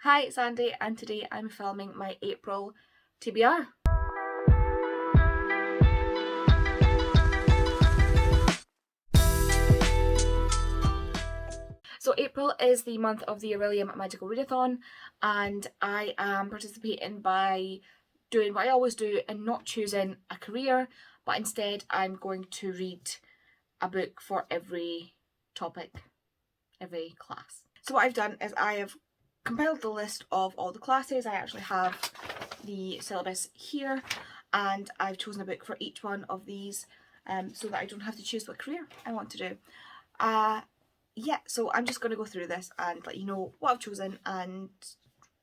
Hi, it's Andy, and today I'm filming my April TBR. So April is the month of the Aurelium Magical Readathon, and I am participating by doing what I always do and not choosing a career, but instead I'm going to read a book for every topic, every class. So what I've done is I have compiled the list of all the classes. I actually have the syllabus here, and I've chosen a book for each one of these so that I don't have to choose what career I want to do. Yeah, so I'm just going to go through this and let you know what I've chosen and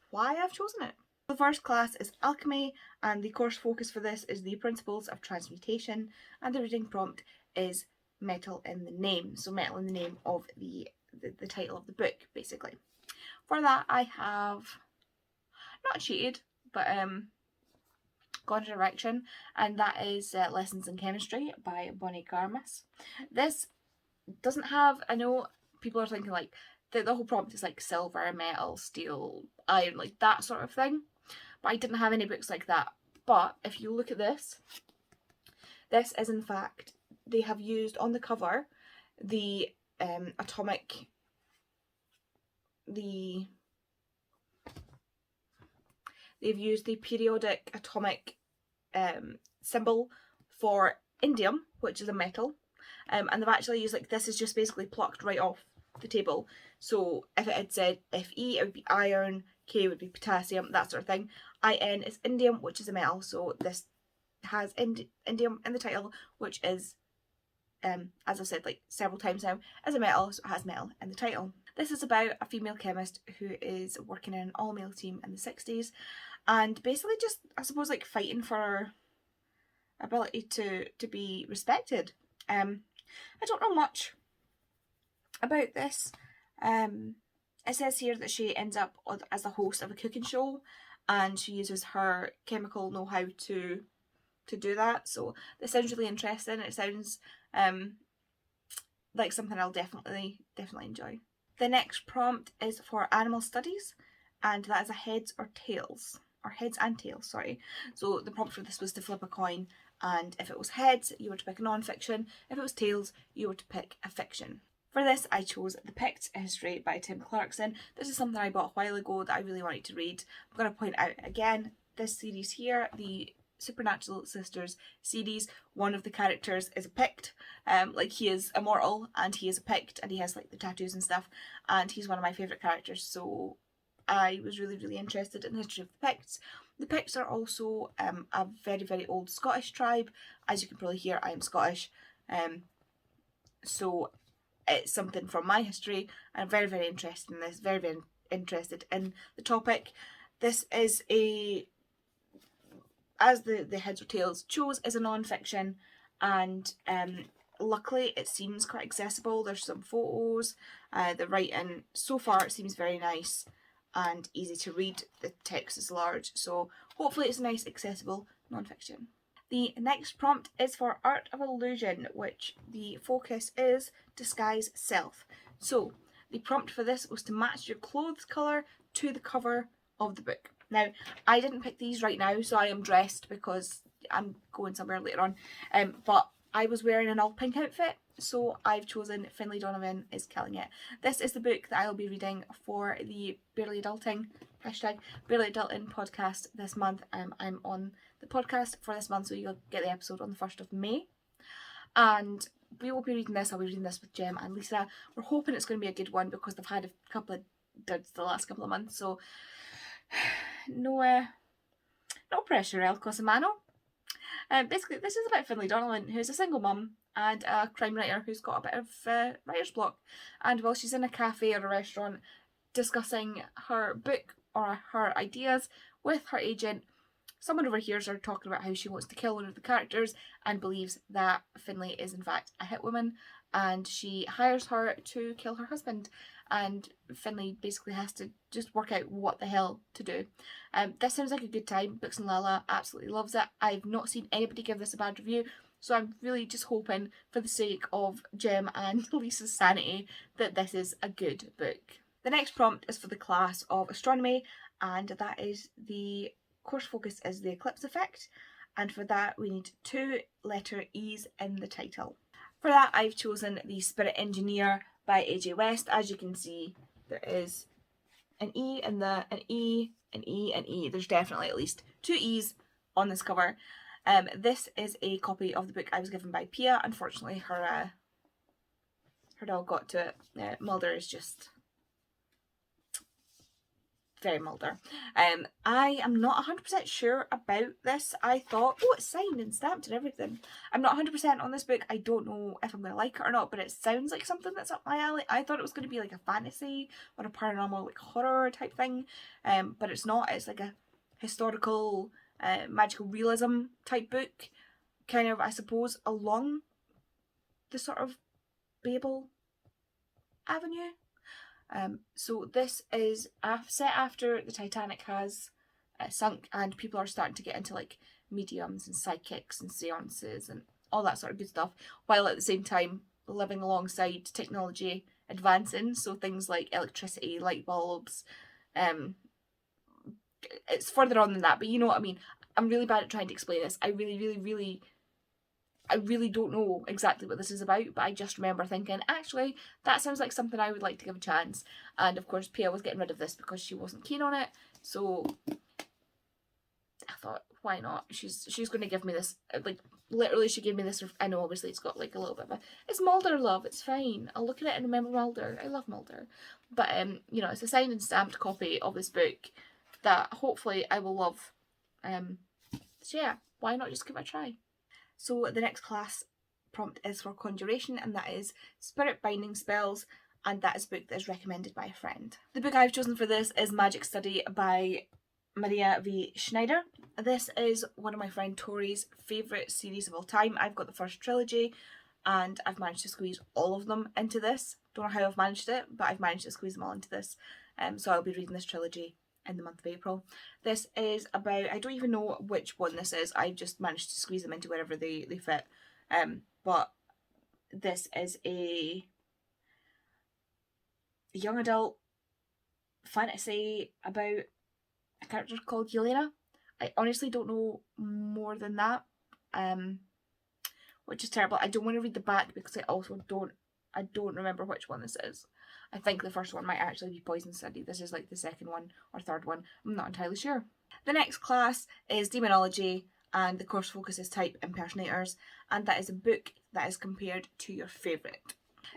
why I've chosen it. The first class is Alchemy, and the course focus for this is the principles of transmutation, and the reading prompt is metal in the name. So metal in the name of the title of the book, basically. For that, I have not cheated, but gone a direction, and that is Lessons in Chemistry by Bonnie Garmis. This doesn't have, I know people are thinking like the whole prompt is like silver, metal, steel, iron, like that sort of thing, but I didn't have any books like that. But if you look at this is in fact, they have used on the cover the they've used the periodic atomic symbol for indium, which is a metal, and they've actually used, like, this is just basically plucked right off the table. So if it had said Fe, it would be iron, K would be potassium, that sort of thing. In is indium, which is a metal, so this has indium in the title, which is, as I've said like several times now, is a metal, so it has metal in the title. This is about a female chemist who is working in an all-male team in the 60s, and basically just, I suppose, like fighting for her ability to be respected. I don't know much about this. It says here that she ends up as the host of a cooking show, and she uses her chemical know-how to do that. So this sounds really interesting. It sounds like something I'll definitely enjoy. The next prompt is for Animal Studies, and that is a heads or tails, or heads and tails, sorry. So the prompt for this was to flip a coin, and if it was heads, you were to pick a non-fiction. If it was tails, you were to pick a fiction. For this, I chose The Picts History by Tim Clarkson. This is something I bought a while ago that I really wanted to read. I'm going to point out again, this series here, the Supernatural Sisters series, one of the characters is a Pict. Like, he is immortal and he is a Pict, and he has like the tattoos and stuff, and he's one of my favourite characters, so I was really interested in the history of the Picts. The Picts are also a very old Scottish tribe. As you can probably hear, I am Scottish, so it's something from my history. I'm very interested in this, very interested in the topic. This is as the heads or tails chose, is a non-fiction, and luckily it seems quite accessible. There's some photos, the writing so far it seems very nice and easy to read. The text is large, so hopefully it's a nice accessible non-fiction. The next prompt is for Art of Illusion, which the focus is disguise self. So the prompt for this was to match your clothes colour to the cover of the book. Now, I didn't pick these right now, so I am dressed because I'm going somewhere later on, but I was wearing an all pink outfit, so I've chosen Finlay Donovan is Killing It. This is the book that I'll be reading for the Barely Adulting podcast this month. I'm on the podcast for this month, so you'll get the episode on the 1st of May. And we will be reading this. I'll be reading this with Jem and Lisa. We're hoping it's going to be a good one because they've had a couple of duds the last couple of months, so no pressure, El Cosimano. Basically, this is about Finlay Donovan, who's a single mum and a crime writer who's got a bit of writer's block. And while she's in a cafe or a restaurant discussing her book or her ideas with her agent, someone overhears her talking about how she wants to kill one of the characters and believes that Finlay is in fact a hitwoman, and she hires her to kill her husband, and Finlay basically has to just work out what the hell to do. This sounds like a good time. Books and Lala absolutely loves it. I've not seen anybody give this a bad review, so I'm really just hoping, for the sake of Jem and Lisa's sanity, that this is a good book. The next prompt is for the class of Astronomy, and that is the course focus is the eclipse effect, and for that we need 2 letter E's in the title. For that I've chosen the Spirit Engineer by AJ West. As you can see, there is an E and an E, an E, an E. There's definitely at least 2 E's on this cover. This is a copy of the book I was given by Pia. Unfortunately, her dog got to it. Mulder is just very Mulder. I am not 100% sure about this. I thought, oh, it's signed and stamped and everything. I'm not 100% on this book. I don't know if I'm going to like it or not, but it sounds like something that's up my alley. I thought it was going to be like a fantasy or a paranormal, like horror type thing, but it's not. It's like a historical, magical realism type book, kind of, I suppose, along the sort of Babel avenue. So this is set after the Titanic has sunk and people are starting to get into like mediums and psychics and seances and all that sort of good stuff, while at the same time living alongside technology advancing. So things like electricity, light bulbs, it's further on than that, but you know what I mean. I'm really bad at trying to explain this. I really don't know exactly what this is about, but I just remember thinking, actually, that sounds like something I would like to give a chance. And of course, Pia was getting rid of this because she wasn't keen on it, so I thought, why not? She's going to give me this, like, literally she gave me this. I know obviously it's got like a little bit of a, it's Mulder love, it's fine. I'll look at it and remember Mulder. I love Mulder. But, you know, it's a signed and stamped copy of this book that hopefully I will love. So yeah, why not just give it a try? So the next class prompt is for Conjuration, and that is Spirit Binding Spells, and that is a book that is recommended by a friend. The book I've chosen for this is Magic Study by Maria V. Schneider. This is one of my friend Tori's favourite series of all time. I've got the first trilogy, and I've managed to squeeze all of them into this. Don't know how I've managed it, but I've managed to squeeze them all into this. So I'll be reading this trilogy in the month of April. This is about, I don't even know which one this is, I've just managed to squeeze them into wherever they fit. But this is a young adult fantasy about a character called Yelena. I honestly don't know more than that, which is terrible. I don't want to read the back because I also don't remember which one this is. I think the first one might actually be Poison Study. This is like the second one or third one. I'm not entirely sure. The next class is Demonology, and the course focus is Type Impersonators, and that is a book that is compared to your favourite.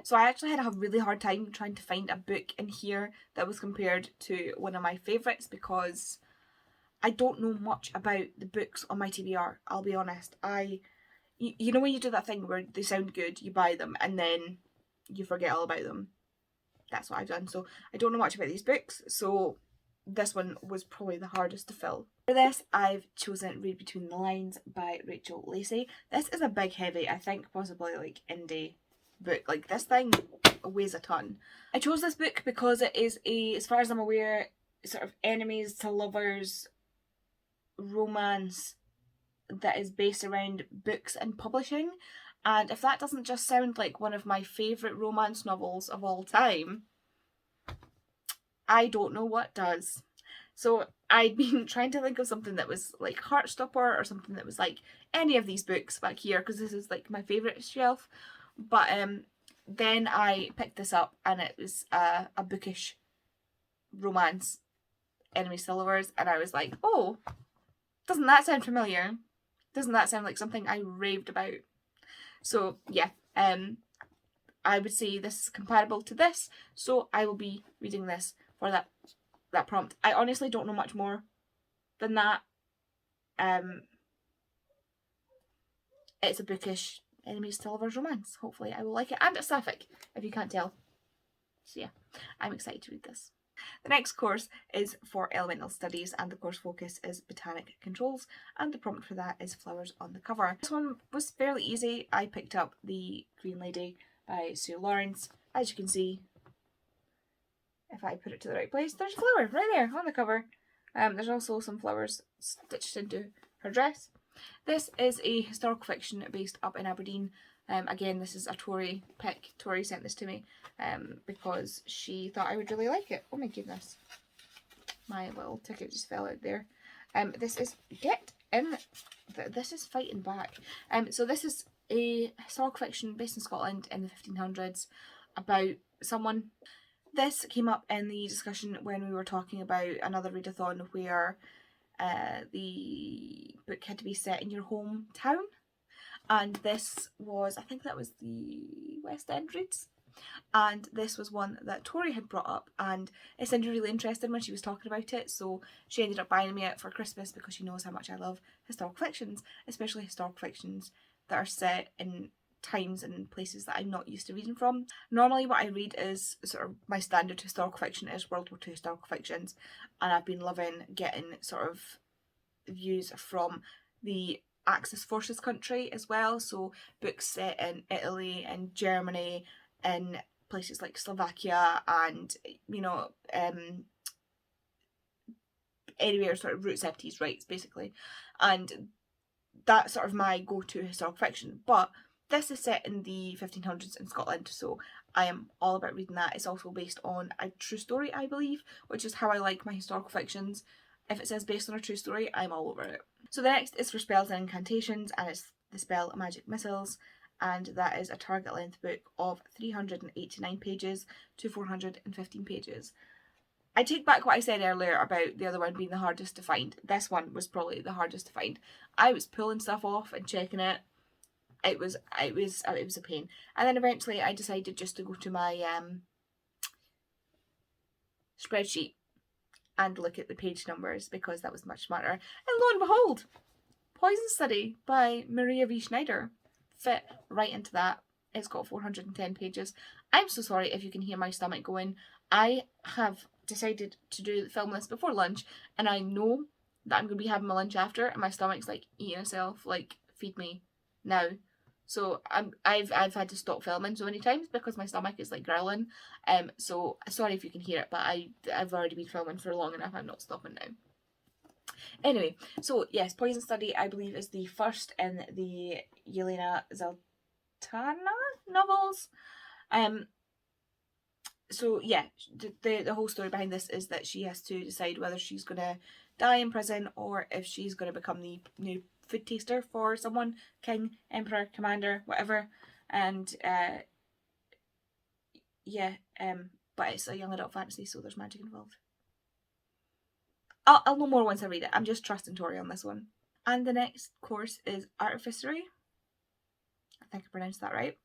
So I actually had a really hard time trying to find a book in here that was compared to one of my favourites because I don't know much about the books on my TBR, I'll be honest. You know when you do that thing where they sound good, you buy them, and then you forget all about them? That's what I've done. So I don't know much about these books, so this one was probably the hardest to fill. For this, I've chosen Read Between the Lines by Rachel Lacey. This is a big, heavy, I think possibly like indie book. Like, this thing weighs a ton. I chose this book because it is a, as far as I'm aware, sort of enemies to lovers romance that is based around books and publishing. And if that doesn't just sound like one of my favourite romance novels of all time, I don't know what does. So I'd been trying to think of something that was like Heartstopper or something that was like any of these books back here, because this is like my favourite shelf. But then I picked this up and it was a bookish romance, enemies to lovers, and I was like, oh, doesn't that sound familiar? Doesn't that sound like something I raved about? So yeah, I would say this is comparable to this, so I will be reading this for that prompt. I honestly don't know much more than that. It's a bookish enemies to lovers romance. Hopefully I will like it, and it's sapphic, if you can't tell. So yeah, I'm excited to read this. The next course is for Elemental Studies, and the course focus is Botanic Controls, and the prompt for that is flowers on the cover. This one was fairly easy. I picked up The Green Lady by Sue Lawrence. As you can see, if I put it to the right place, there's a flower right there on the cover. There's also some flowers stitched into her dress. This is a historical fiction based up in Aberdeen Again, this is a Tori pick. Tori sent this to me because she thought I would really like it. Oh my goodness. My little ticket just fell out there. This is Get In. This is Fighting Back. So this is a historical fiction based in Scotland in the 1500s about someone. This came up in the discussion when we were talking about another readathon where the book had to be set in your hometown. And this was, I think that was the West End reads. And this was one that Tori had brought up, and it sounded really interesting when she was talking about it, so she ended up buying me it for Christmas because she knows how much I love historical fictions, especially historical fictions that are set in times and places that I'm not used to reading from. Normally what I read is sort of my standard historical fiction is World War II historical fictions, and I've been loving getting sort of views from the Axis forces country as well, so books set in Italy and Germany, in places like Slovakia and, you know, anywhere sort of root 70s rights basically, and that's sort of my go-to historical fiction. But this is set in the 1500s in Scotland, so I am all about reading that. It's also based on a true story, I believe, which is how I like my historical fictions. If it says based on a true story, I'm all over it. So the next is for Spells and Incantations, and it's the spell Magic Missiles, and that is a target length book of 389 pages to 415 pages. I take back what I said earlier about the other one being the hardest to find. This one was probably the hardest to find. I was pulling stuff off and checking it. It was a pain. And then eventually I decided just to go to my spreadsheet and look at the page numbers because that was much smarter. And lo and behold, Poison Study by Maria V. Schneider fit right into that. It's got 410 pages. I'm so sorry if you can hear my stomach going. I have decided to film this before lunch, and I know that I'm going to be having my lunch after, and my stomach's like eating itself, like, feed me now. So I've had to stop filming so many times because my stomach is like growling. So sorry if you can hear it, but I've already been filming for long enough. I'm not stopping now. Anyway, so yes, Poison Study I believe is the first in the Yelena Zaltana novels. So yeah, the whole story behind this is that she has to decide whether she's gonna die in prison or if she's gonna become the new food taster for someone, king, emperor, commander, whatever. And but it's a young adult fantasy, so there's magic involved. I'll know more once I read it. I'm just trusting Tori on this one. And the next course is Artificery. I think I pronounced that right.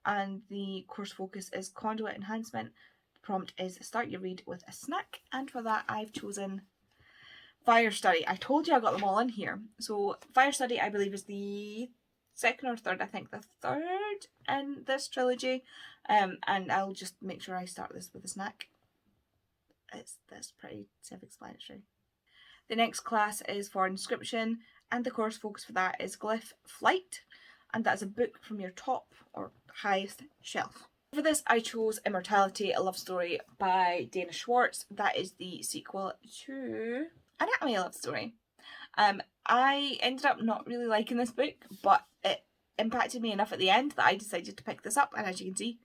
And the course focus is Conduit Enhancement. The prompt is start your read with a snack. And for that I've chosen Fire Study. I told you I got them all in here. So Fire Study I believe is the second or third, I think the third in this trilogy. And I'll just make sure I start this with a snack. That's pretty self-explanatory. The next class is for Inscription, and the course focus for that is Glyph Flight, and that's a book from your top or highest shelf. For this I chose Immortality, a love story by Dana Schwartz. That is the sequel to Anatomy, a love story. I ended up not really liking this book, but it impacted me enough at the end that I decided to pick this up, and as you can see,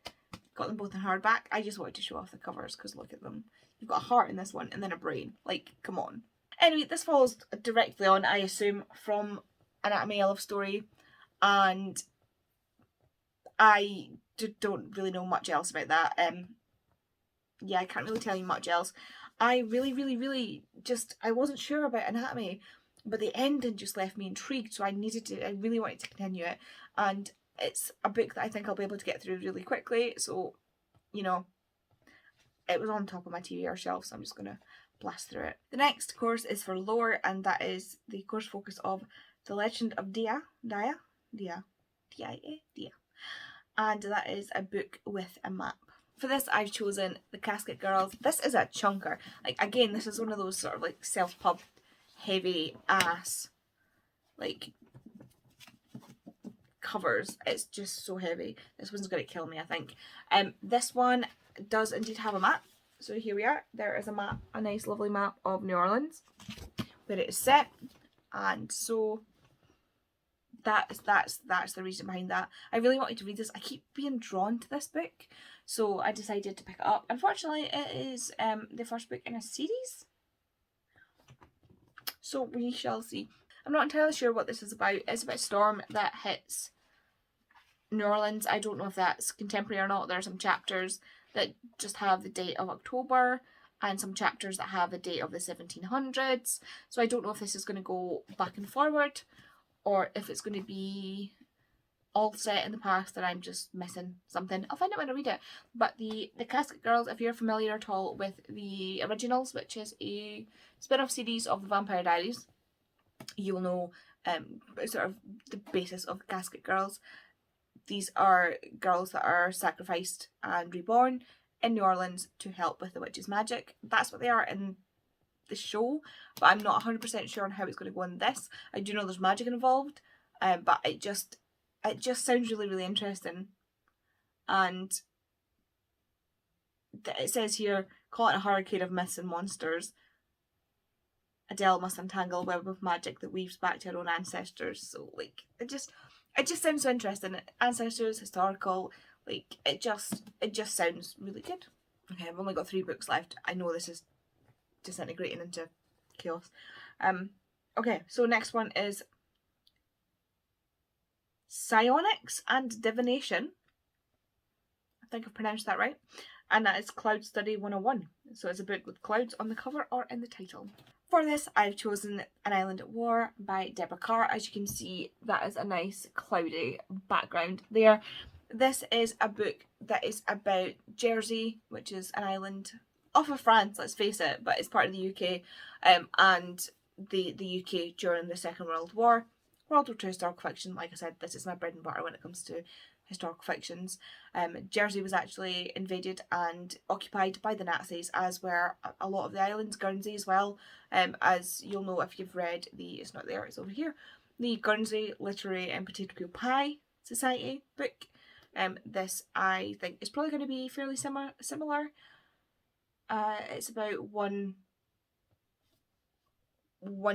got them both in hardback. I just wanted to show off the covers because look at them. You've got a heart in this one and then a brain. Like, come on. Anyway, this follows directly on, I assume, from Anatomy, a Love Story, and I don't really know much else about that. Yeah, I can't really tell you much else. I really just, I wasn't sure about Anatomy, but the ending just left me intrigued, so I really wanted to continue it, and it's a book that I think I'll be able to get through really quickly, so, you know, it was on top of my TBR shelf, so I'm just going to blast through it. The next course is for lore, and that is the course focus of The Legend of Dia. And that is a book with a map. For this, I've chosen The Casket Girls. This is a chunker. Like, again, this is one of those sort of like self-pub heavy ass like covers. It's just so heavy. This one's going to kill me, I think. This one does indeed have a map. So here we are. There is a map, a nice lovely map of New Orleans where it is set. And so that's the reason behind that. I really wanted to read this. I keep being drawn to this book, so I decided to pick it up. Unfortunately, it is the first book in a series, so we shall see. I'm not entirely sure what this is about. It's about a storm that hits New Orleans. I don't know if that's contemporary or not. There are some chapters that just have the date of October and some chapters that have the date of the 1700s. So I don't know if this is going to go back and forward or if it's going to be all set in the past and I'm just missing something. I'll find out when I read it. But the Casket Girls, if you're familiar at all with the originals, which is a spin-off series of the Vampire Diaries, you will know sort of the basis of the Casket Girls. These are girls that are sacrificed and reborn in New Orleans to help with the witch's magic. That's what they are in the show, but I'm not 100% sure on how it's going to go in this. I do know there's magic involved, but it just sounds really, really interesting. And it says here, caught in a hurricane of myths and monsters, Adele must untangle a web of magic that weaves back to her own ancestors. So like, it just sounds so interesting. Ancestors, historical, like it just sounds really good. Okay, I've only got 3 books left. I know this is disintegrating into chaos. Okay, so next one is Psionics and Divination. I think I've pronounced that right. And that is Cloud Study 101. So it's a book with clouds on the cover or in the title. For this, I've chosen An Island at War by Deborah Carr. As you can see, that is a nice cloudy background there. This is a book that is about Jersey, which is an island off of France, let's face it, but it's part of the UK, and the UK during the Second World War. World War II historical fiction, like I said, this is my bread and butter when it comes to historical fictions. Jersey was actually invaded and occupied by the Nazis, as were a lot of the islands, Guernsey as well. As you'll know if you've read it's not there, it's over here, the Guernsey Literary and Potato Peel Pie Society book. This I think is probably going to be fairly similar. It's about one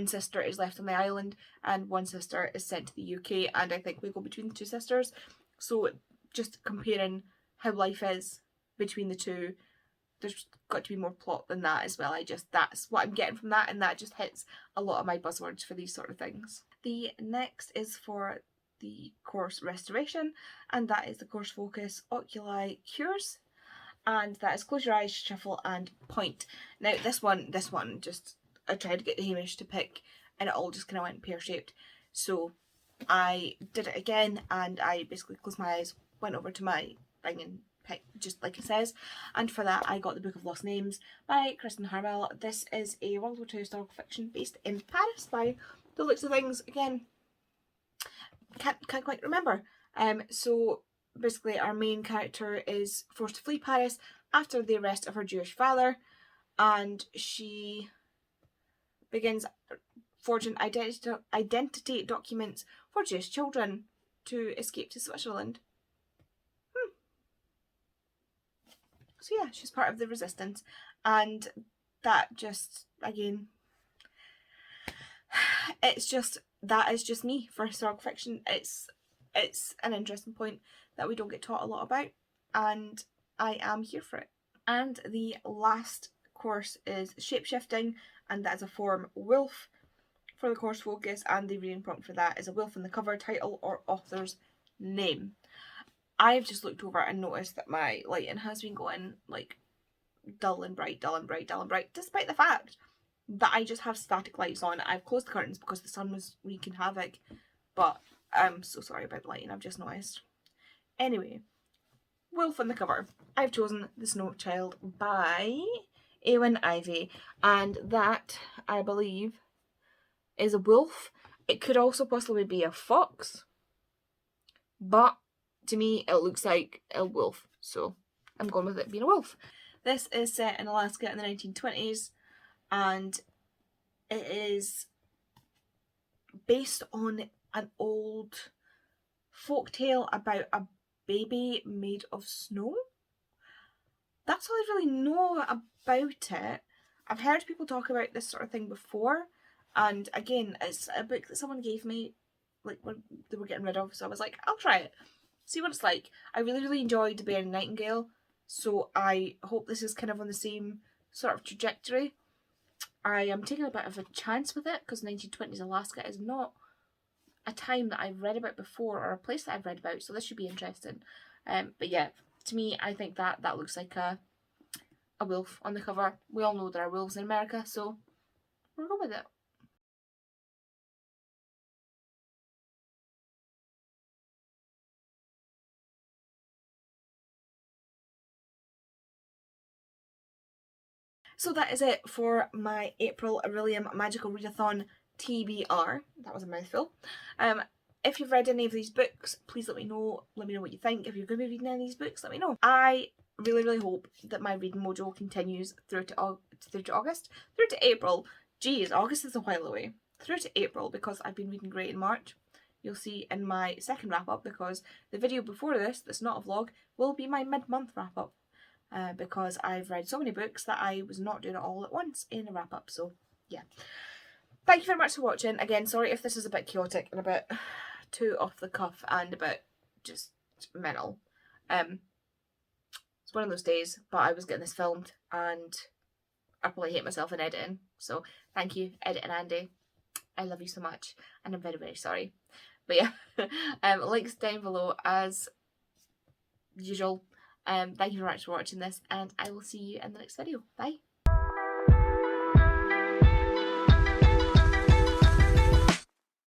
sister is left on the island and one sister is sent to the UK, and I think we go between the 2 sisters. So just comparing how life is between the 2, there's got to be more plot than that as well. That's what I'm getting from that, and that just hits a lot of my buzzwords for these sort of things. The next is for the course Restoration, and that is the course focus Oculi Cures, and that is Close Your Eyes, Shuffle and Point. Now this one just, I tried to get Hamish to pick and it all just kind of went pear-shaped, so I did it again and I basically closed my eyes, went over to my thing and picked just like it says, and for that I got the Book of Lost Names by Kristen Harwell. This is a World War II historical fiction based in Paris by the looks of things. Again, can't quite remember. So basically our main character is forced to flee Paris after the arrest of her Jewish father, and she begins forging identity documents for Jewish children to escape to Switzerland. So yeah, she's part of the resistance, and that just, again, that is just me for historical fiction. It's an interesting point that we don't get taught a lot about, and I am here for it. And the last course is Shapeshifting, and that is a form wolf for the course focus, and the reading prompt for that is a wolf in the cover, title or author's name. I've just looked over and noticed that my lighting has been going like dull and bright, despite the fact that I just have static lights on. I've closed the curtains because the sun was wreaking havoc, but I'm so sorry about the lighting, I've just noticed. Anyway, wolf on the cover. I've chosen The Snow Child by Eowyn Ivey, and that, I believe, is a wolf. It could also possibly be a fox, but to me it looks like a wolf, so I'm going with it being a wolf. This is set in Alaska in the 1920s, and it is based on an old folktale about a baby made of snow. That's all I really know about it. I've heard people talk about this sort of thing before, and again, it's a book that someone gave me like they were getting rid of. So I was like, I'll try it, see what it's like. I really enjoyed Bear and Nightingale, so I hope this is kind of on the same sort of trajectory. I am taking a bit of a chance with it because 1920s Alaska is not a time that I've read about before or a place that I've read about, so this should be interesting. But yeah, to me, I think that looks like a wolf on the cover. We all know there are wolves in America, so we'll go with it. So that is it for my April Aurelium Magical Readathon TBR. That was a mouthful. If you've read any of these books, please let me know. Let me know what you think. If you're going to be reading any of these books, let me know. I really hope that my reading mojo continues through to August, through to April. Geez, August is a while away. Through to April, because I've been reading great in March. You'll see in my second wrap up, because the video before this, that's not a vlog, will be my mid-month wrap up. Because I've read so many books that I was not doing it all at once in a wrap up. So yeah, thank you very much for watching. Again, sorry if this is a bit chaotic and a bit too off the cuff and a bit just mental. It's one of those days, but I was getting this filmed and I probably hate myself in editing. So thank you, Edit and Andy. I love you so much, and I'm very sorry. But yeah, links down below as usual. Thank you very much for watching this, and I will see you in the next video. Bye.